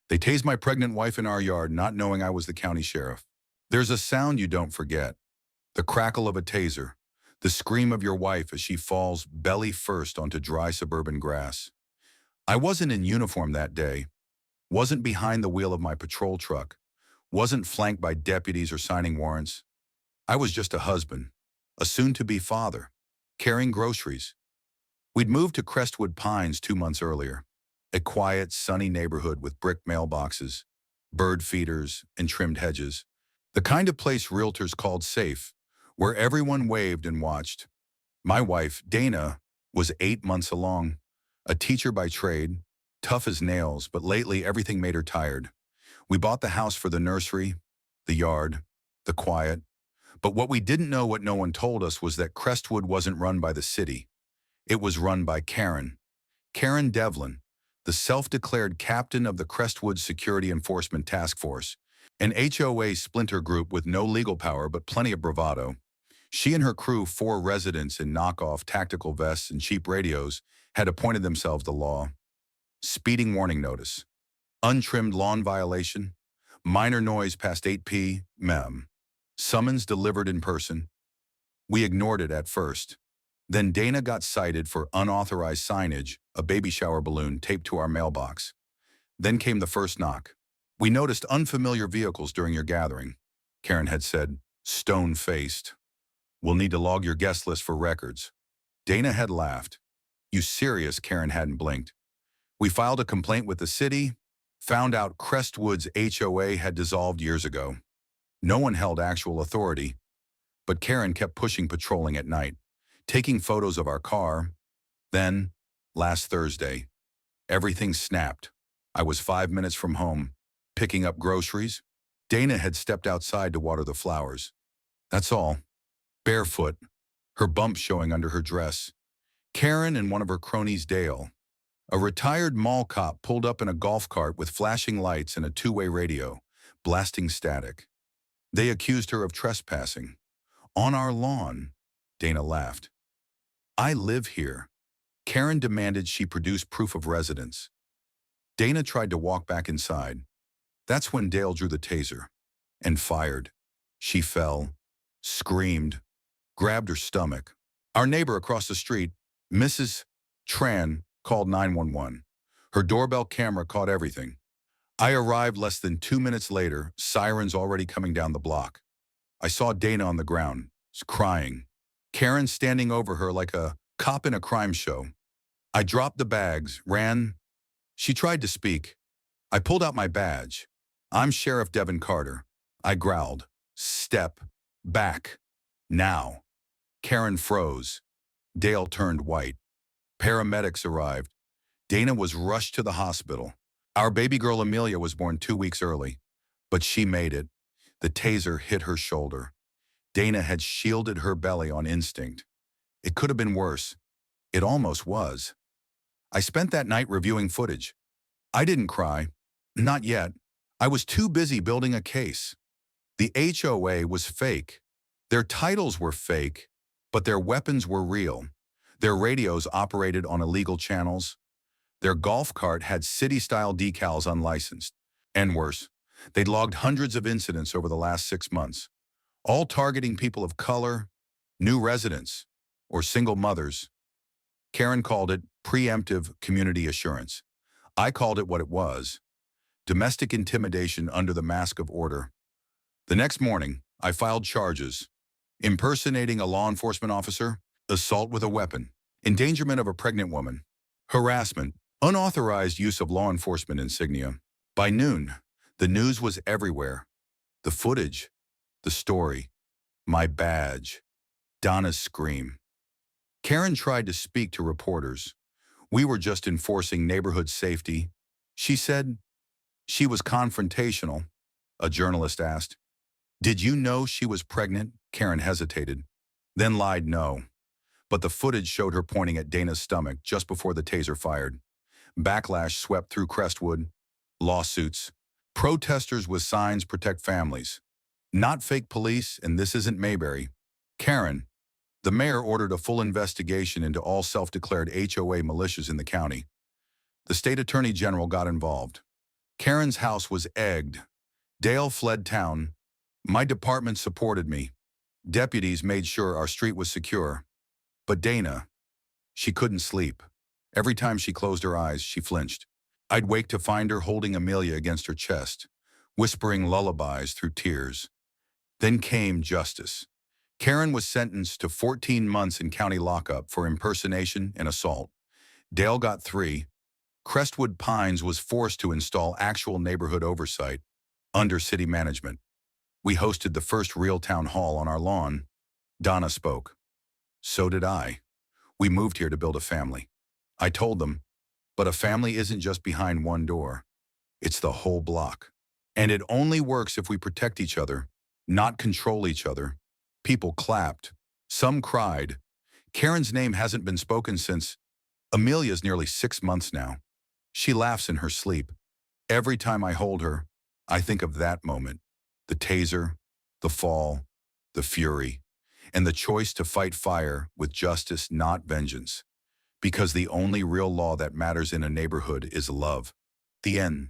They tased my pregnant wife in our yard, not knowing I was the county sheriff. There's a sound you don't forget. The crackle of a taser. The scream of your wife as she falls belly first onto dry suburban grass. I wasn't in uniform that day. Wasn't behind the wheel of my patrol truck. Wasn't flanked by deputies or signing warrants. I was just a husband. A soon-to-be father. Carrying groceries. We'd moved to Crestwood Pines 2 months earlier. A quiet, sunny neighborhood with brick mailboxes, bird feeders, and trimmed hedges. The kind of place realtors called safe, where everyone waved and watched. My wife, Dana, was 8 months along. A teacher by trade, tough as nails, but lately everything made her tired. We bought the house for the nursery, the yard, the quiet. But what we didn't know, what no one told us, was that Crestwood wasn't run by the city. It was run by Karen. Karen Devlin, the self-declared captain of the Crestwood Security Enforcement Task Force, an HOA splinter group with no legal power but plenty of bravado. She and her crew, 4 residents in knockoff tactical vests and cheap radios, had appointed themselves the law. Speeding warning notice. Untrimmed lawn violation. Minor noise past 8 p.m. Summons delivered in person. We ignored it at first. Then Dana got cited for unauthorized signage, a baby shower balloon taped to our mailbox. Then came the first knock. We noticed unfamiliar vehicles during your gathering. Karen had said, stone-faced. We'll need to log your guest list for records. Dana had laughed. You serious? Karen hadn't blinked. We filed a complaint with the city, found out Crestwood's HOA had dissolved years ago. No one held actual authority, but Karen kept pushing patrolling at night, taking photos of our car. Then, last Thursday, everything snapped. I was 5 minutes from home, picking up groceries. Dana had stepped outside to water the flowers. That's all. Barefoot, her bump showing under her dress. Karen and one of her cronies, Dale, a retired mall cop, pulled up in a golf cart with flashing lights and a 2-way radio, blasting static. They accused her of trespassing. On our lawn, Dana laughed. I live here. Karen demanded she produce proof of residence. Dana tried to walk back inside. That's when Dale drew the taser and fired. She fell, screamed, grabbed her stomach. Our neighbor across the street, Mrs. Tran, called 911. Her doorbell camera caught everything. I arrived less than 2 minutes later, sirens already coming down the block. I saw Dana on the ground, crying. Karen standing over her like a cop in a crime show. I dropped the bags, ran. She tried to speak. I pulled out my badge. I'm Sheriff Devin Carter. I growled. Step back. Now. Karen froze. Dale turned white. Paramedics arrived. Dana was rushed to the hospital. Our baby girl Amelia was born 2 weeks early, but she made it. The taser hit her shoulder. Dana had shielded her belly on instinct. It could have been worse. It almost was. I spent that night reviewing footage. I didn't cry. Not yet. I was too busy building a case. The HOA was fake. Their titles were fake, but their weapons were real. Their radios operated on illegal channels. Their golf cart had city-style decals unlicensed. And worse, they'd logged hundreds of incidents over the last 6 months, all targeting people of color, new residents, or single mothers. Karen called it preemptive community assurance. I called it what it was: domestic intimidation under the mask of order. The next morning, I filed charges: impersonating a law enforcement officer, assault with a weapon, endangerment of a pregnant woman, harassment, unauthorized use of law enforcement insignia. By noon, the news was everywhere. The footage, the story, my badge, Donna's scream. Karen tried to speak to reporters. We were just enforcing neighborhood safety. She said she was confrontational. A journalist asked, "Did you know she was pregnant?" Karen hesitated, then lied no. But the footage showed her pointing at Dana's stomach just before the taser fired. Backlash swept through Crestwood. Lawsuits. Protesters with signs protect families. Not fake police, and this isn't Mayberry. Karen, the mayor, ordered a full investigation into all self-declared HOA militias in the county. The state attorney general got involved. Karen's house was egged. Dale fled town. My department supported me. Deputies made sure our street was secure. But Dana, she couldn't sleep. Every time she closed her eyes, she flinched. I'd wake to find her holding Amelia against her chest, whispering lullabies through tears. Then came justice. Karen was sentenced to 14 months in county lockup for impersonation and assault. Dale got 3. Crestwood Pines was forced to install actual neighborhood oversight under city management. We hosted the first real town hall on our lawn. Donna spoke. So did I. We moved here to build a family. I told them, but a family isn't just behind one door. It's the whole block. And it only works if we protect each other, not control each other. People clapped. Some cried. Karen's name hasn't been spoken since. Amelia's nearly 6 months now. She laughs in her sleep. Every time I hold her, I think of that moment. The taser, the fall, the fury, and the choice to fight fire with justice, not vengeance. Because the only real law that matters in a neighborhood is love. The end.